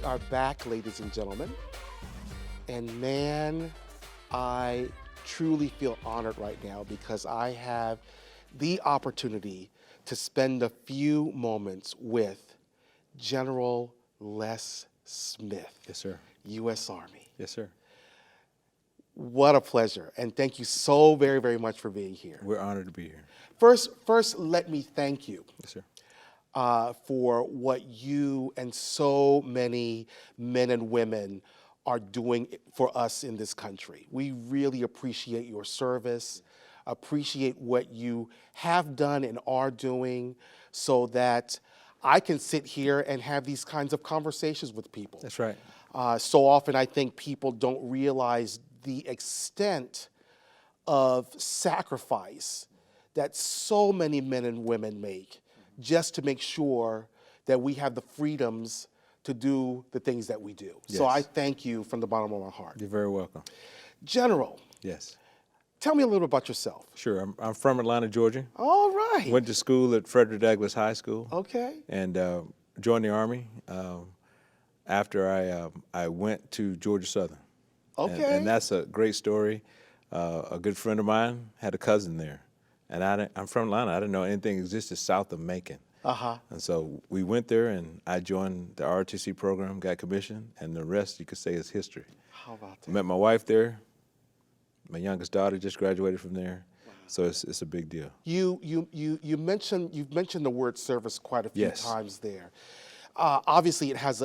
We are back, ladies and gentlemen. And man, I truly feel honored right now because I have the opportunity to spend a few moments with General Les Smith, Yes, sir. U.S. Army. Yes, sir. What a pleasure. And thank you so very, very much for being here. We're honored to be here. First, let me thank you Yes, sir. for what you and so many men and women are doing for us in this country. We really appreciate your service, appreciate what you have done and are doing so that I can sit here and have these kinds of conversations with people. That's right. So often I think people don't realize the extent of sacrifice that so many men and women make just to make sure that we have the freedoms to do the things that we do. So Yes. I thank you from the bottom of my heart. You're very welcome. General, Yes. tell me a little about yourself. Sure. I'm from Atlanta, Georgia. All right. Went to school at Frederick Douglass High School. Okay. And joined the Army after I went to Georgia Southern. Okay. And that's a great story. A good friend of mine had a cousin there. And I'm from Atlanta. I didn't know anything existed south of Macon. Uh-huh. And so we went there, and I joined the ROTC program, got commissioned, and the rest, you could say, is history. How about that? Met my wife there. My youngest daughter just graduated from there. Wow. So it's a big deal. You've mentioned the word service quite a few Yes. times there. Obviously, it has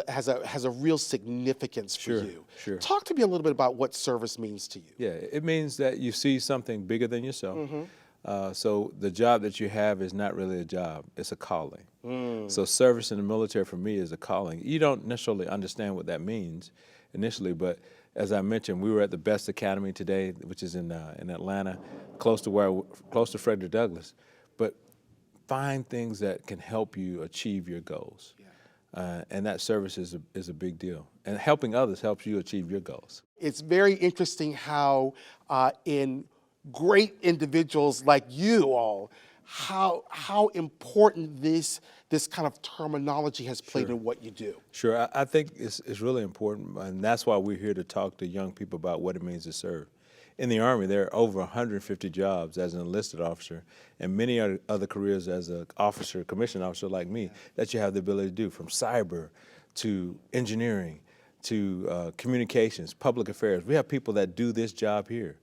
a real significance for Sure, you. sure. Talk to me a little bit about what service means to you. Yeah, it means that you see something bigger than yourself. So the job that you have is not really a job, it's a calling. So service in the military for me is a calling. You don't necessarily understand what that means initially, but as I mentioned, we were at the Best Academy today, which is in Atlanta, close to Frederick Douglass. But find things that can help you achieve your goals. Yeah. And that service is a big deal. And helping others helps you achieve your goals. It's very interesting how in great individuals like you all, how important this kind of terminology has played in what you do. Sure, I think it's really important, and that's why we're here to talk to young people about what it means to serve. In the Army, there are over 150 jobs as an enlisted officer and many other careers as an officer, commissioned officer like me, that you have the ability to do, from cyber to engineering to communications, public affairs. We have people that do this job here.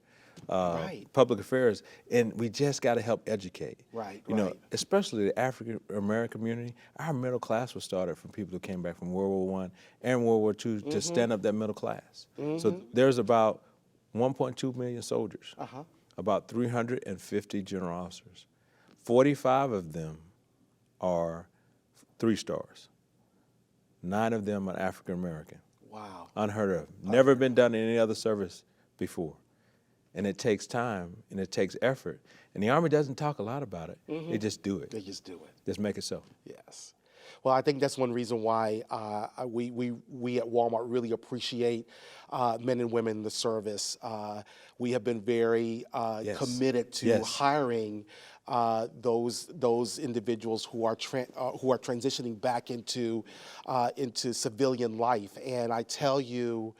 Right. Public affairs, and we just got to help educate. Right, You know, right. especially the African American community. Our middle class was started from people who came back from World War I and World War II to stand up that middle class. So there's about 1.2 million soldiers, about 350 general officers. 45 of them are 3 stars. 9 of them are African American. Wow. Unheard of. Never been done in any other service before. And it takes time and it takes effort. And the Army doesn't talk a lot about it. They just do it. They just do it. Just make it so. Yes. Well, I think that's one reason why we at Walmart really appreciate men and women in the service. We have been very Yes. committed to Yes. hiring those individuals who are transitioning back into civilian life. And I tell you,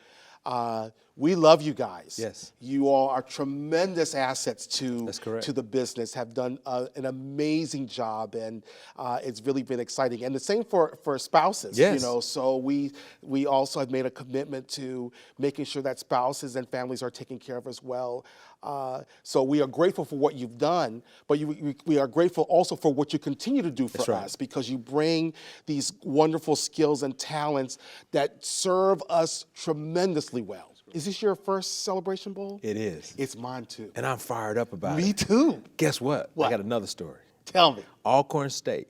we love you guys. Yes. You all are tremendous assets That's correct. to the business, have done an amazing job, and it's really been exciting. And the same for spouses, Yes. you know, so we also have made a commitment to making sure that spouses and families are taken care of as well. So we are grateful for what you've done, but we are grateful also for what you continue to do for That's right. us, because you bring these wonderful skills and talents that serve us tremendously well. Is this your first Celebration Bowl? It is. It's mine too. And I'm fired up about it. Me too. Guess what? What? I got another story. Tell me. Alcorn State.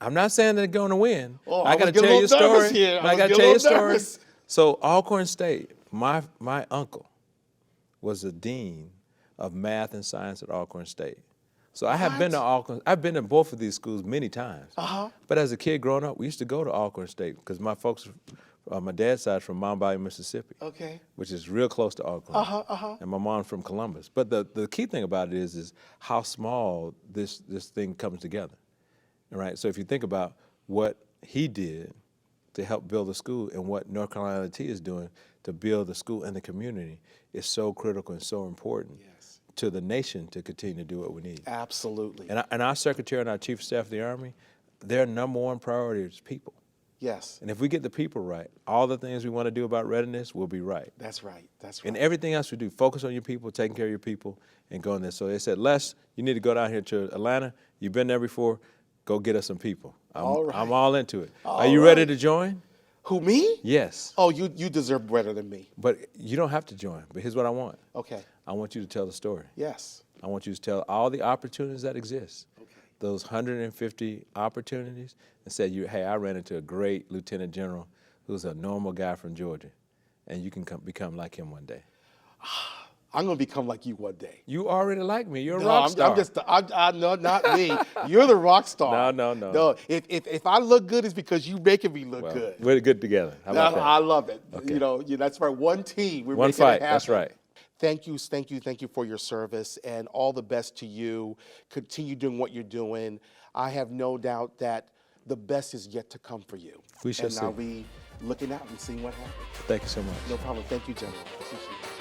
I'm not saying they're going to win. Oh, I I got to was getting tell a you a little nervous story. here. I I was got to getting a tell you a little story. nervous. So Alcorn State, my uncle was the dean of math and science at Alcorn State. So I have been to Alcorn. I've been to both of these schools many times. But as a kid growing up, we used to go to Alcorn State because my folks, my dad's side from Mount Bayou, Mississippi, Okay. which is real close to Alcorn. And my mom's from Columbus. But the key thing about it is how small this thing comes together. All right. So if you think about what he did to help build the school, and what North Carolina LT is doing to build the school and the community is so critical and so important Yes. to the nation to continue to do what we need. Absolutely. And our Secretary and our Chief of Staff of the Army, their number one priority is people. Yes. And if we get the people right, all the things we want to do about readiness will be right. That's right. That's right. And everything else we do, focus on your people, taking care of your people, and going there. So they said, Les, you need to go down here to Atlanta. You've been there before. Go get us some people. All right. I'm all into it. All Are you ready to join? Who, me? Yes. Oh, you deserve better than me. But you don't have to join. But here's what I want. Okay. I want you to tell the story. Yes. I want you to tell all the opportunities that exist. Okay. Those 150 opportunities, and say, hey, I ran into a great lieutenant general who's a normal guy from Georgia, and you can become like him one day. I'm gonna become like you one day. You already like me. You're a No, rock star. no, not me. You're the rock star. No. No, if I look good, it's because you making me look good. We're good together. How about that? I love it. Okay. You know, that's right. One team. We're One making fight. It happen. That's right. Thank you for your service, and all the best to you. Continue doing what you're doing. I have no doubt that the best is yet to come for you. We shall and see. I'll be looking out and seeing what happens. Thank you so much. No problem. Thank you, General. Appreciate it.